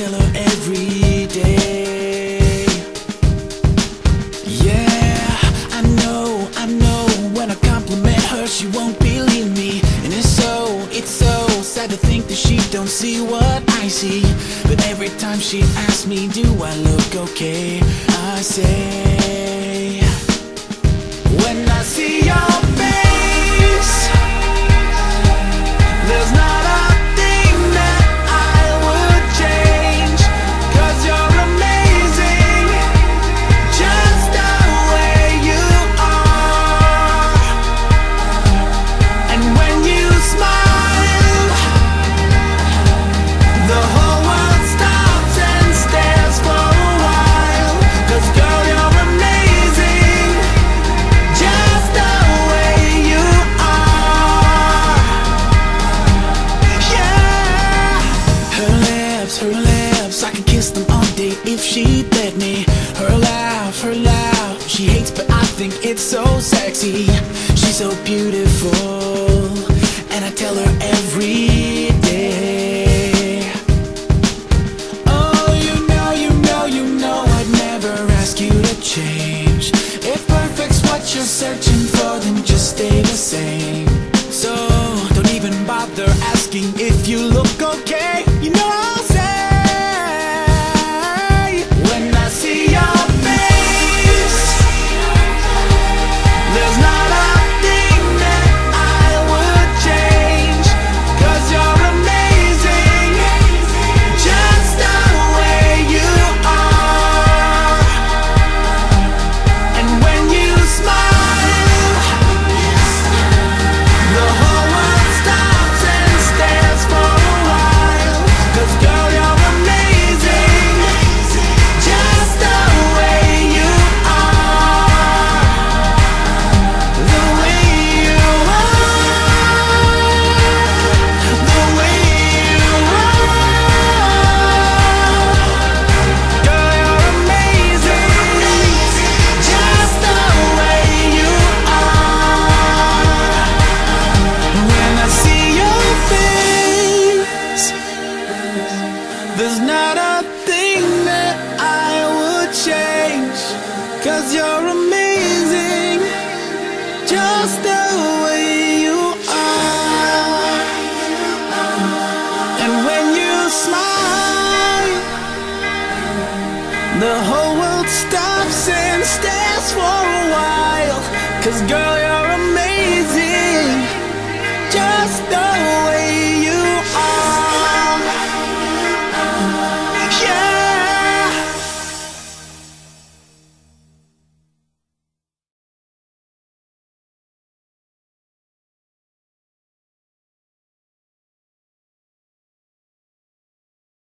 tell her every day. Yeah, I know when I compliment her she won't believe me. And it's so sad to think that she don't see what I see. But every time she asks me, do I look okay, I say, when I see your face, there's not a thing that I would change. 'Cause you're amazing, just the way you are. And when you smile, the whole world stops and stares for a while. 'Cause girl, you're amazing, just the way you are. Yeah. Her lips, I could kiss them all day if she'd let me. Her laugh, she hates but I think it's so sexy. She's so beautiful, and I tell her every day. Oh, you know I'd never ask you to change. If perfect's what you're searching for, then just stay the same. So don't even bother asking if you look okay. You know I'll say, when I see your face, there's not a thing that I would change. 'Cause you're amazing, just the way you are. And when you smile, the whole world stops and stares for a while. 'Cause girl, you're amazing, just the way you are. The way you are, the way you are. Girl, you're amazing, just the way you are. When I see your face, there's not a thing that I would change. 'Cause you're amazing, just the way you are. And when you smile, the whole world stops and stares for a while. 'Cause girl,